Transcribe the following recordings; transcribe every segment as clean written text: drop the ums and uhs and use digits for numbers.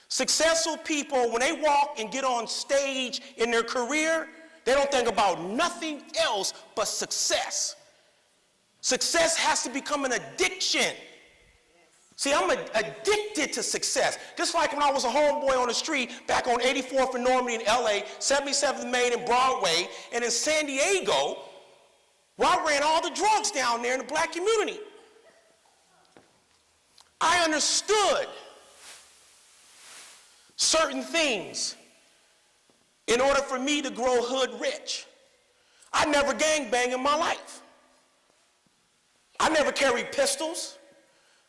Successful people, when they walk and get on stage in their career, they don't think about nothing else but success. Success has to become an addiction. See, I'm addicted to success. Just like when I was a homeboy on the street back on 84th and Normandy in LA, 77th Main and Broadway, and in San Diego, where I ran all the drugs down there in the black community. I understood certain things in order for me to grow hood rich. I never gangbanged in my life. I never carried pistols.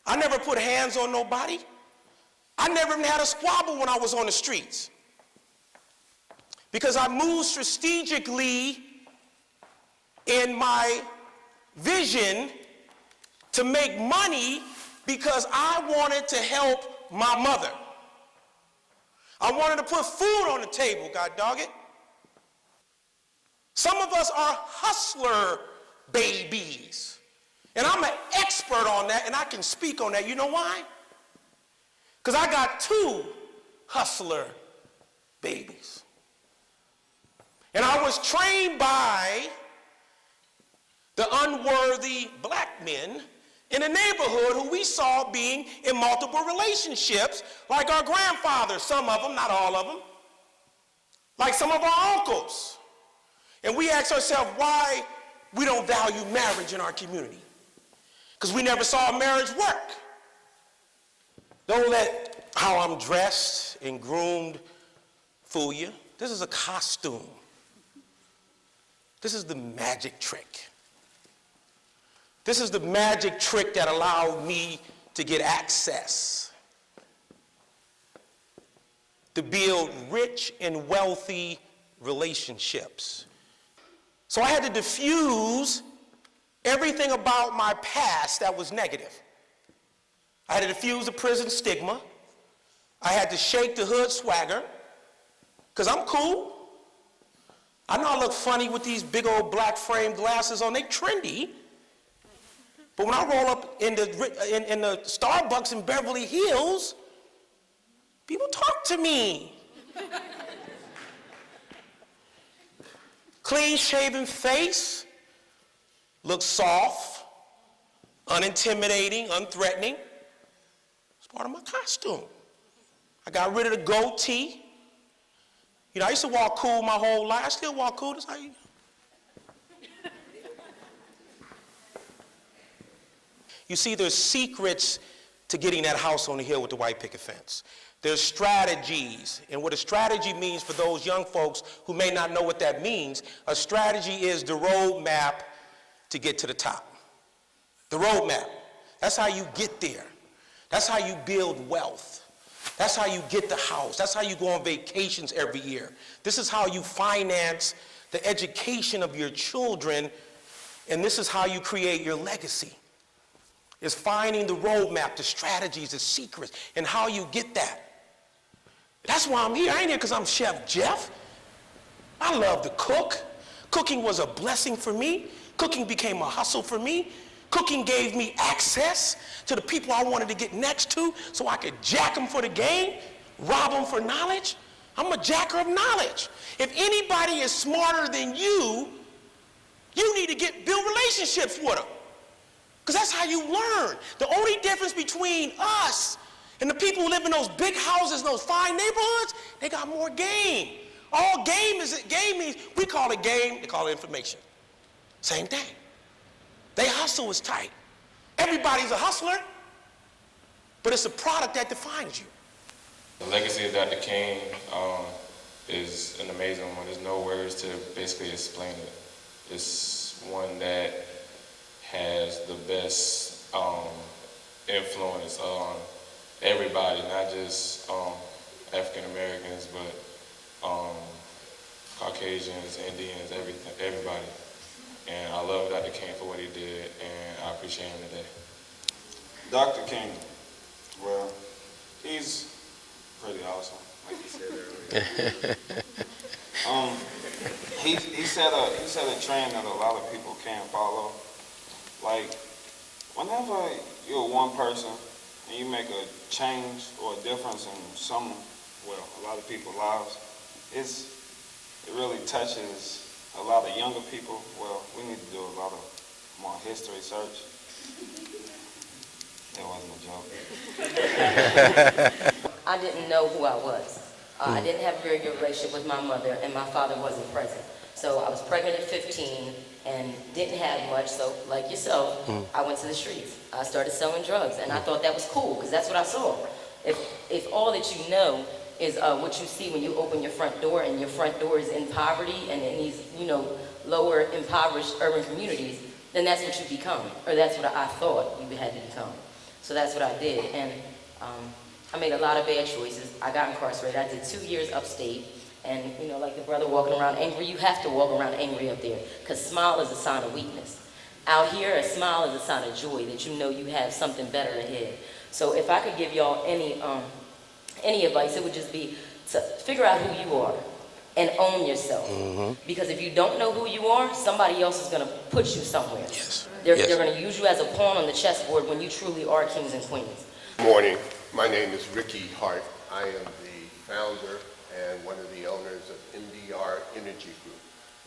I never put hands on nobody. I never even had a squabble when I was on the streets. Because I moved strategically in my vision to make money because I wanted to help my mother. I wanted to put food on the table, God dog it. Some of us are hustler babies. And I'm an expert on that, and I can speak on that. You know why? Because I got 2 hustler babies. And I was trained by the unworthy black men in the neighborhood who we saw being in multiple relationships, like our grandfathers, some of them, not all of them, like some of our uncles. And we ask ourselves why we don't value marriage in our community. Because we never saw marriage work. Don't let how I'm dressed and groomed fool you. This is a costume. This is the magic trick. This is the magic trick that allowed me to get access, to build rich and wealthy relationships. So I had to diffuse everything about my past that was negative. I had to diffuse the prison stigma. I had to shake the hood swagger, because I'm cool. I know I look funny with these big old black frame glasses on. They trendy. But when I roll up in the Starbucks in Beverly Hills, people talk to me. Clean shaven face, looks soft, unintimidating, unthreatening. It's part of my costume. I got rid of the goatee. You know, I used to walk cool my whole life. I still walk cool. That's how you. You see, there's secrets to getting that house on the hill with the white picket fence. There's strategies, and what a strategy means for those young folks who may not know what that means, a strategy is the roadmap to get to the top. The roadmap. That's how you get there. That's how you build wealth. That's how you get the house. That's how you go on vacations every year. This is how you finance the education of your children, and this is how you create your legacy. Is finding the roadmap, the strategies, the secrets, and how you get that. That's why I'm here. I ain't here because I'm Chef Jeff. I love to cook. Cooking was a blessing for me. Cooking became a hustle for me. Cooking gave me access to the people I wanted to get next to so I could jack them for the game, rob them for knowledge. I'm a jacker of knowledge. If anybody is smarter than you need to build relationships with them. Because that's how you learn. The only difference between us and the people who live in those big houses, those fine neighborhoods, they got more game. All game means, we call it game, they call it information. Same thing. They hustle is tight. Everybody's a hustler, but it's a product that defines you. The legacy of Dr. King is an amazing one. There's no words to basically explain it. It's one that has the best influence on everybody, not just African Americans, but Caucasians, Indians, everybody. And I love Dr. King for what he did, and I appreciate him today. Dr. King, well, he's pretty awesome, like you said earlier. He set a trend that a lot of people can't follow. Like, whenever you're one person and you make a change or a difference in a lot of people's lives, it really touches a lot of younger people. Well, we need to do a lot of more history search. That wasn't a joke. I didn't know who I was. I didn't have a very good relationship with my mother, and my father wasn't present. So I was pregnant at 15 and didn't have much, so like yourself, I went to the streets. I started selling drugs, and I thought that was cool, because that's what I saw. If all that you know is what you see when you open your front door, and your front door is in poverty and in these, lower impoverished urban communities, then that's what you become, or that's what I thought you had to become. So that's what I did, and I made a lot of bad choices. I got incarcerated. I did 2 years upstate, and like the brother walking around angry, you have to walk around angry up there, because smile is a sign of weakness. Out here, a smile is a sign of joy, that you know you have something better ahead. So if I could give y'all any advice, it would just be to figure out who you are and own yourself. Because if you don't know who you are, somebody else is going to put you somewhere. Yes. They're going to use you as a pawn on the chessboard when you truly are kings and queens. Good morning. My name is Ricky Hart. I am the founder and one of the owners of MDR Energy Group.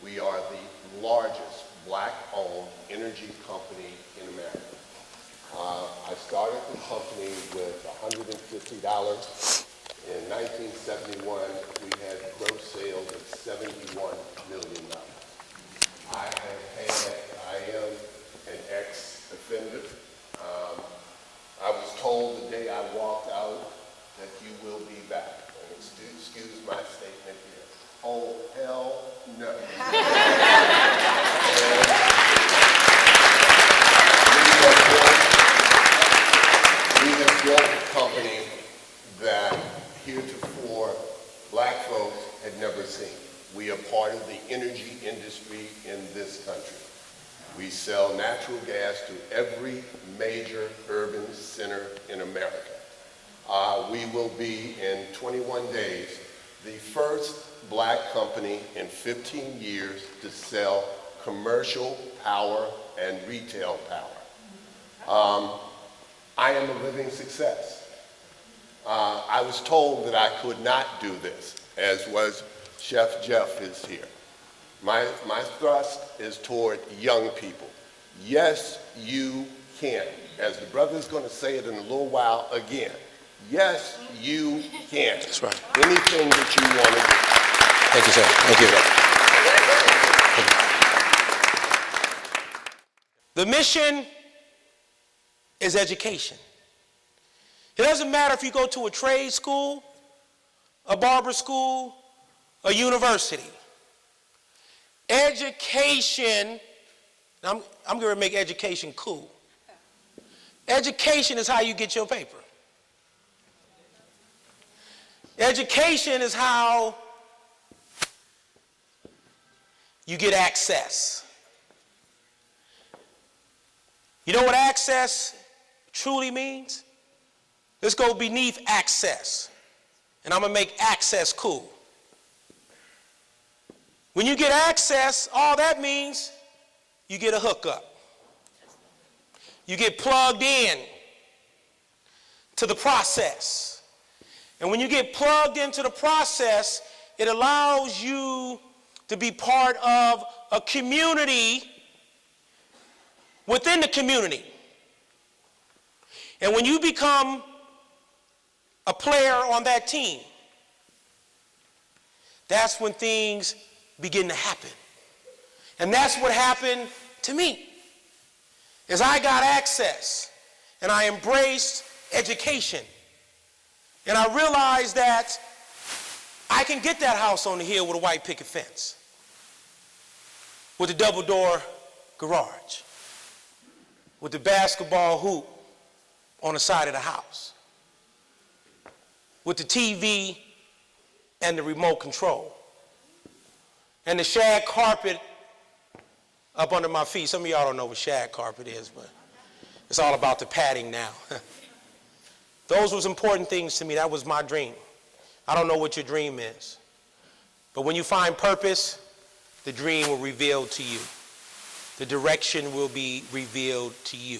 We are the largest black-owned energy company in America. I started the company with $150. In 1971, we had gross sales of $71 million. I am an ex-offender. I was told the day I walked out that you will be back. And excuse my statement here. Oh, hell no. We have built a company that heretofore black folks had never seen. We are part of the energy industry in this country. We sell natural gas to every major urban center in America. We will be, in 21 days, the first black company in 15 years to sell commercial power and retail power. I am a living success. I was told that I could not do this, as was Chef Jeff is here. My thrust is toward young people. Yes, you can. As the brother's going to say it in a little while again. Yes, you can. That's right. Anything that you want to do. Thank you, sir. Thank you. The mission is education. It doesn't matter if you go to a trade school, a barber school, a university. Education, I'm going to make education cool. Education is how you get your paper. Education is how you get access. You know what access truly means? Let's go beneath access, and I'm going to make access cool. When you get access, all that means you get a hookup. You get plugged in to the process. And when you get plugged into the process, it allows you to be part of a community within the community. And when you become a player on that team, that's when things begin to happen. And that's what happened to me. As I got access and I embraced education, and I realized that I can get that house on the hill with a white picket fence, with a double door garage, with the basketball hoop on the side of the house, with the TV and the remote control, and the shag carpet up under my feet. Some of y'all don't know what shag carpet is, but it's all about the padding now. Those was important things to me. That was my dream. I don't know what your dream is, but when you find purpose, the dream will reveal to you. The direction will be revealed to you.